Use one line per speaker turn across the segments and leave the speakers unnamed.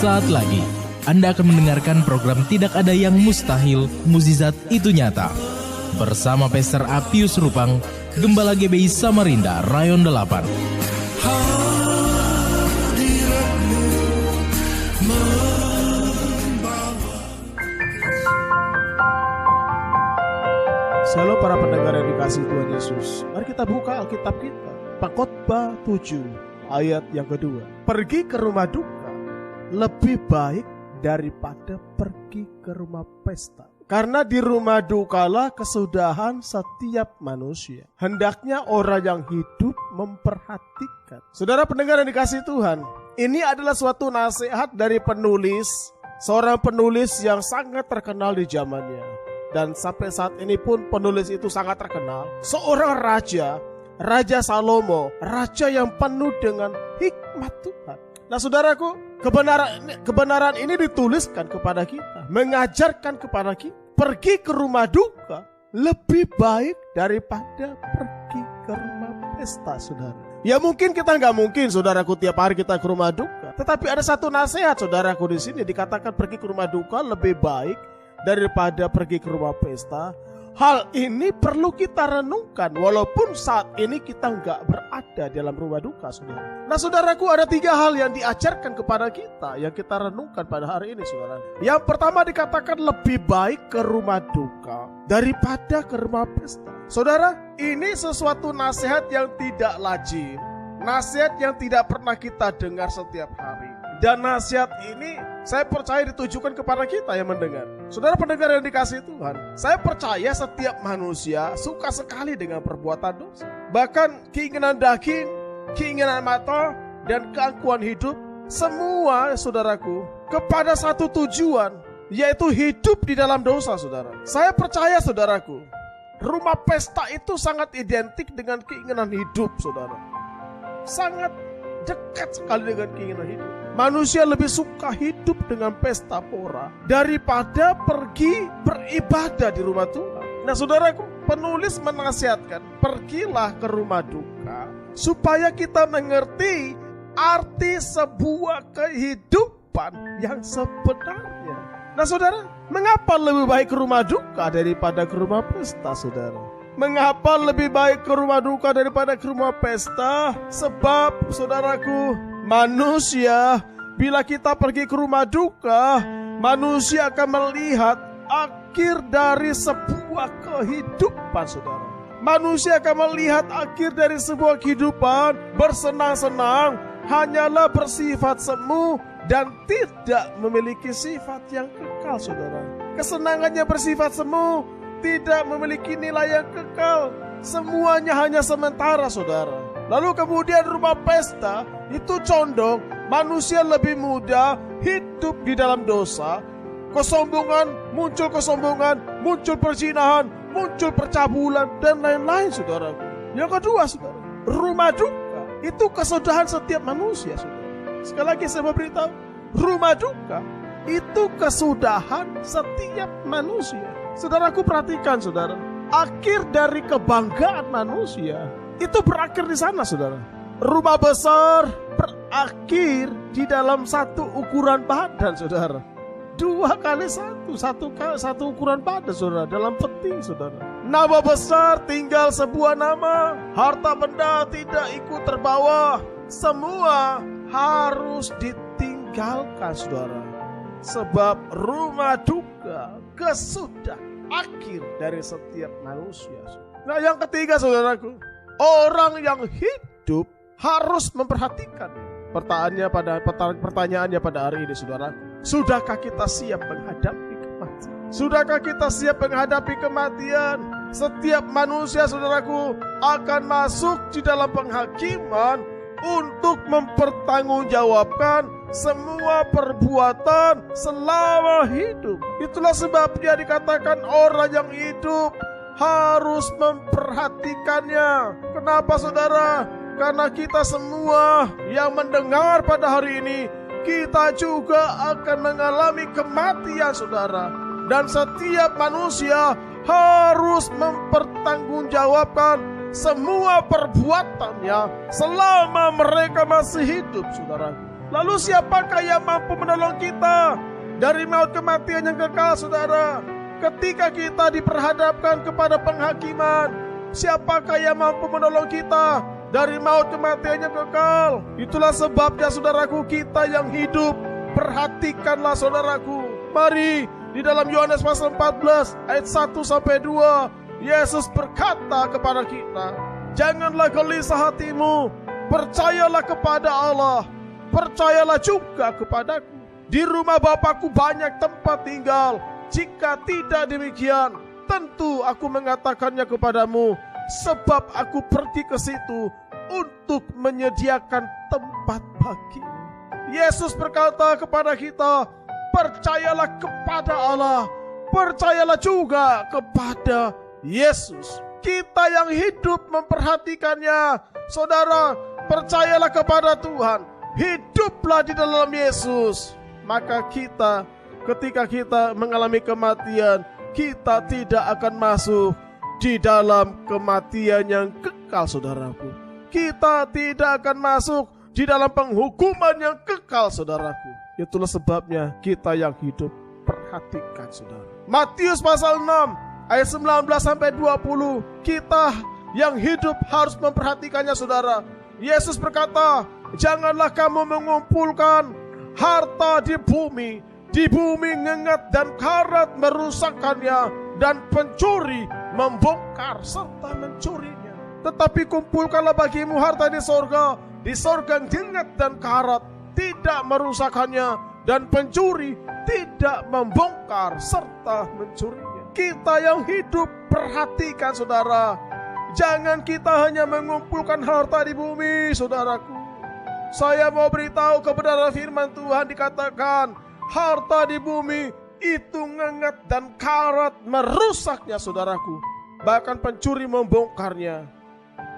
Sesaat lagi Anda akan mendengarkan program Tidak Ada Yang Mustahil, Mukjizat Itu Nyata bersama Pastor Apius Rupang, Gembala GBI Samarinda, Rayon 8.
Shalom para pendengar yang dikasihi Tuhan Yesus. Mari kita buka Alkitab kita, Pengkhotbah 7 ayat yang kedua. Pergi ke rumah duka lebih baik daripada pergi ke rumah pesta. Karena di rumah dukalah kesudahan setiap manusia. Hendaknya orang yang hidup memperhatikan. Saudara pendengar yang dikasihi Tuhan, ini adalah suatu nasihat dari penulis, seorang penulis yang sangat terkenal di zamannya. Dan sampai saat ini pun penulis itu sangat terkenal. Seorang raja, Raja Salomo, raja yang penuh dengan hikmat Tuhan. Nah saudaraku, kebenaran ini dituliskan kepada kita, mengajarkan kepada kita, pergi ke rumah duka lebih baik daripada pergi ke rumah pesta, saudara. Ya mungkin kita nggak mungkin, saudaraku, tiap hari kita ke rumah duka. Tetapi ada satu nasihat, saudaraku, di sini dikatakan pergi ke rumah duka lebih baik daripada pergi ke rumah pesta. Hal ini perlu kita renungkan walaupun saat ini kita nggak berada dalam rumah duka, saudara. Nah saudaraku, ada 3 hal yang diajarkan kepada kita yang kita renungkan pada hari ini, saudara. Yang pertama dikatakan lebih baik ke rumah duka daripada ke rumah pesta. Saudara, ini sesuatu nasihat yang tidak lazim, nasihat yang tidak pernah kita dengar setiap hari. Dan nasihat ini saya percaya ditujukan kepada kita yang mendengar. Saudara pendengar yang dikasihi Tuhan, saya percaya setiap manusia suka sekali dengan perbuatan dosa. Bahkan keinginan daging, keinginan mata, dan keangkuhan hidup, semua saudaraku kepada satu tujuan, yaitu hidup di dalam dosa, saudara. Saya percaya saudaraku, rumah pesta itu sangat identik dengan keinginan hidup, saudara. Sangat dekat sekali dengan keinginan hidup. Manusia lebih suka hidup dengan pesta pora daripada pergi beribadah di rumah Tuhan. Nah saudaraku, penulis menasihatkan, pergilah ke rumah duka supaya kita mengerti arti sebuah kehidupan yang sebenarnya. Nah saudara, mengapa lebih baik ke rumah duka daripada ke rumah pesta, saudara? Mengapa lebih baik ke rumah duka daripada ke rumah pesta? Sebab saudaraku, manusia, bila kita pergi ke rumah duka, manusia akan melihat akhir dari sebuah kehidupan, saudara. Manusia akan melihat akhir dari sebuah kehidupan bersenang-senang hanyalah bersifat semu dan tidak memiliki sifat yang kekal, saudara. Kesenangannya bersifat semu, tidak memiliki nilai yang kekal. Semuanya hanya sementara, saudara. Lalu kemudian rumah pesta itu condong manusia lebih mudah hidup di dalam dosa. Kesombongan, muncul perzinahan, muncul percabulan, dan lain-lain, saudara. Yang kedua, saudara, rumah duka itu kesudahan setiap manusia, saudara. Sekali lagi saya beritahu, rumah duka itu kesudahan setiap manusia. Saudaraku, perhatikan, saudara. Akhir dari kebanggaan manusia itu berakhir di sana, saudara. Rumah besar berakhir di dalam satu ukuran badan, saudara. 2 kali 1, satu ukuran badan, saudara, dalam peti, saudara. Nama besar tinggal sebuah nama, harta benda tidak ikut terbawa. Semua harus ditinggalkan, saudara. Sebab rumah duka kesudah akhir dari setiap manusia. Nah yang ketiga, saudaraku, orang yang hidup harus memperhatikan. Pertanyaannya pada hari ini, saudaraku, sudahkah kita siap menghadapi kematian? Sudahkah kita siap menghadapi kematian? Setiap manusia, saudaraku, akan masuk di dalam penghakiman untuk mempertanggungjawabkan semua perbuatan selama hidup. Itulah sebabnya dikatakan orang yang hidup harus memperhatikannya. Kenapa, saudara? Karena kita semua yang mendengar pada hari ini, kita juga akan mengalami kematian, saudara. Dan setiap manusia harus mempertanggungjawabkan semua perbuatannya selama mereka masih hidup, saudara. Lalu siapakah yang mampu menolong kita dari maut kematian yang kekal, saudara? Ketika kita diperhadapkan kepada penghakiman, siapakah yang mampu menolong kita dari maut kematian yang kekal? Itulah sebabnya, saudaraku, kita yang hidup, perhatikanlah, saudaraku. Mari, di dalam Yohanes pasal 14 ayat 1-2, Yesus berkata kepada kita, janganlah gelisah hatimu, percayalah kepada Allah, percayalah juga kepadaku. Di rumah Bapakku banyak tempat tinggal. Jika tidak demikian, tentu aku mengatakannya kepadamu, sebab aku pergi ke situ untuk menyediakan tempat bagimu. Yesus berkata kepada kita, percayalah kepada Allah, percayalah juga kepada Yesus. Kita yang hidup memperhatikannya, saudara, percayalah kepada Tuhan, hiduplah di dalam Yesus. Maka kita, ketika kita mengalami kematian, kita tidak akan masuk di dalam kematian yang kekal, saudaraku. Kita tidak akan masuk di dalam penghukuman yang kekal, saudaraku. Itulah sebabnya kita yang hidup, perhatikan, saudara. Matius pasal 6 ayat 19-20, kita yang hidup harus memperhatikannya, saudara. Yesus berkata, janganlah kamu mengumpulkan harta di bumi ngengat dan karat merusakkannya, dan pencuri membongkar serta mencurinya. Tetapi kumpulkanlah bagimu harta di sorga ngengat dan karat tidak merusakkannya, dan pencuri tidak membongkar serta mencurinya. Kita yang hidup, perhatikan, saudara. Jangan kita hanya mengumpulkan harta di bumi, saudaraku. Saya mau beritahu kebenaran firman Tuhan, dikatakan harta di bumi itu ngengat dan karat merusaknya, saudaraku. Bahkan pencuri membongkarnya.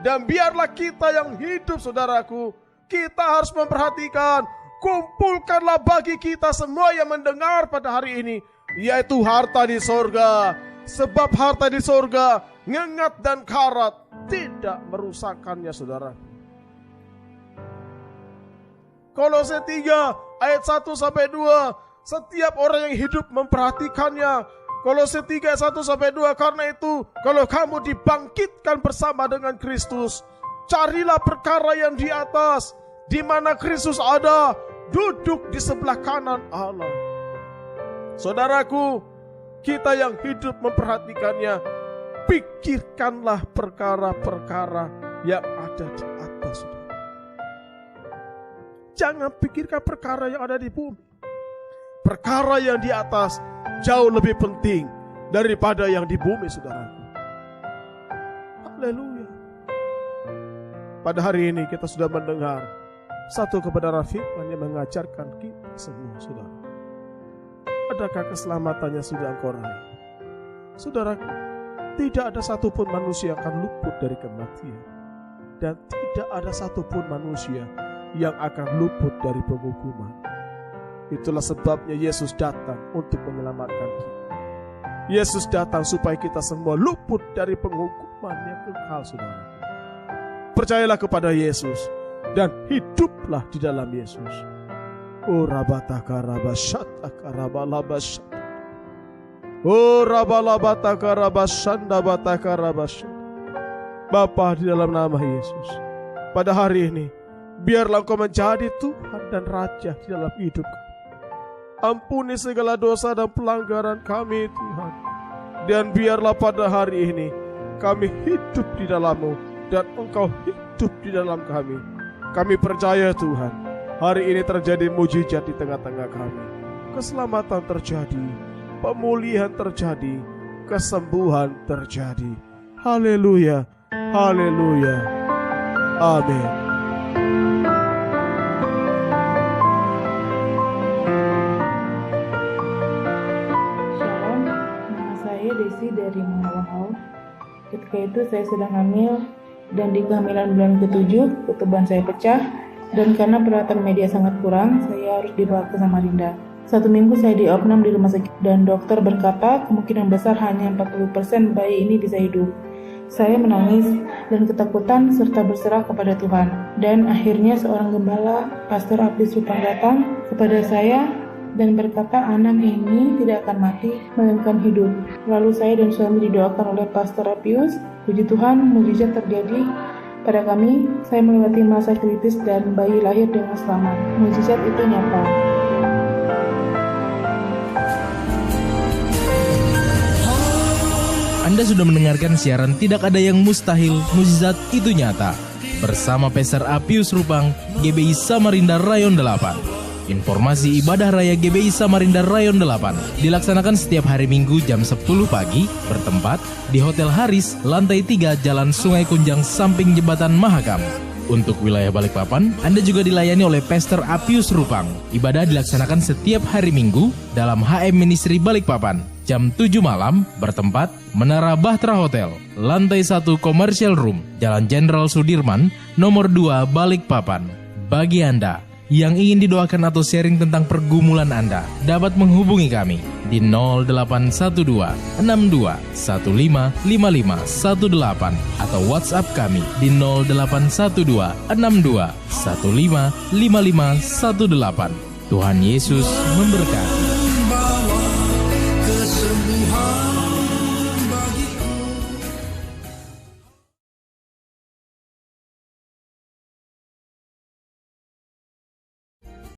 Dan biarlah kita yang hidup, saudaraku, kita harus memperhatikan, kumpulkanlah bagi kita semua yang mendengar pada hari ini, yaitu harta di sorga. Sebab harta di sorga ngengat dan karat tidak merusakkannya, saudara. Kolose 3 ayat 1-2, setiap orang yang hidup memperhatikannya. Kolose 3 ayat 1-2, karena itu kalau kamu dibangkitkan bersama dengan Kristus, carilah perkara yang di atas, di mana Kristus ada, duduk di sebelah kanan Allah. Saudaraku, kita yang hidup memperhatikannya, pikirkanlah perkara-perkara yang ada di atas. Jangan pikirkan perkara yang ada di bumi. Perkara yang di atas jauh lebih penting daripada yang di bumi, saudaraku. Haleluya. Pada hari ini kita sudah mendengar satu kebenaran firman yang mengajarkan kita semua, saudara. Adakah keselamatannya sudah engkau raih? Saudaraku, tidak ada satupun manusia yang akan luput dari kematian. Dan tidak ada satupun manusia yang akan luput dari penghukuman. Itulah sebabnya Yesus datang untuk menyelamatkan kita. Yesus datang supaya kita semua luput dari penghukuman yang kekal, saudara. Percayalah kepada Yesus dan hiduplah di dalam Yesus. Oh rabataka rabashataka rabalabashat. Oh rabalabataka rabashanda bataka rabashat. Bapa, di dalam nama Yesus, pada hari ini biarlah Engkau menjadi Tuhan dan Raja di dalam hidup kami. Ampuni segala dosa dan pelanggaran kami, Tuhan. Dan biarlah pada hari ini kami hidup di dalam-Mu dan Engkau hidup di dalam kami. Kami percaya, Tuhan, hari ini terjadi mujizat di tengah-tengah kami. Keselamatan terjadi, pemulihan terjadi, kesembuhan terjadi. Haleluya, haleluya, amin.
Desi dari Mengawang. Ketika itu saya sedang hamil, dan di kehamilan bulan ke-7 ketuban saya pecah, dan karena peralatan media sangat kurang, saya harus dibawa ke Samarinda. 1 minggu saya diopnam di rumah sakit, dan dokter berkata kemungkinan besar hanya 40% bayi ini bisa hidup. Saya menangis dan ketakutan serta berserah kepada Tuhan. Dan akhirnya seorang gembala, Pastor Apius Rupang, datang kepada saya dan berkata anak ini tidak akan mati, melainkan hidup. Lalu saya dan suami didoakan oleh Pastor Apius. Puji Tuhan, mukjizat terjadi pada kami. Saya melewati masa kritis dan bayi lahir dengan selamat. Mukjizat itu nyata.
Anda sudah mendengarkan siaran Tidak Ada Yang Mustahil, Mukjizat Itu Nyata bersama Pastor Apius Rupang, GBI Samarinda Rayon 8. Informasi ibadah raya GBI Samarinda Rayon 8 dilaksanakan setiap hari Minggu jam 10 pagi bertempat di Hotel Haris, lantai 3, Jalan Sungai Kunjang, samping Jembatan Mahakam. Untuk wilayah Balikpapan, Anda juga dilayani oleh Pastor Apius Rupang. Ibadah dilaksanakan setiap hari Minggu dalam HM Ministry Balikpapan. Jam 7 malam bertempat Menara Bahtera Hotel, lantai 1, Commercial Room, Jalan Jenderal Sudirman, nomor 2, Balikpapan. Bagi Anda yang ingin didoakan atau sharing tentang pergumulan Anda, dapat menghubungi kami di 0812 62 15 55 18 atau WhatsApp kami di 0812 62 15 55 18. Tuhan Yesus memberkati.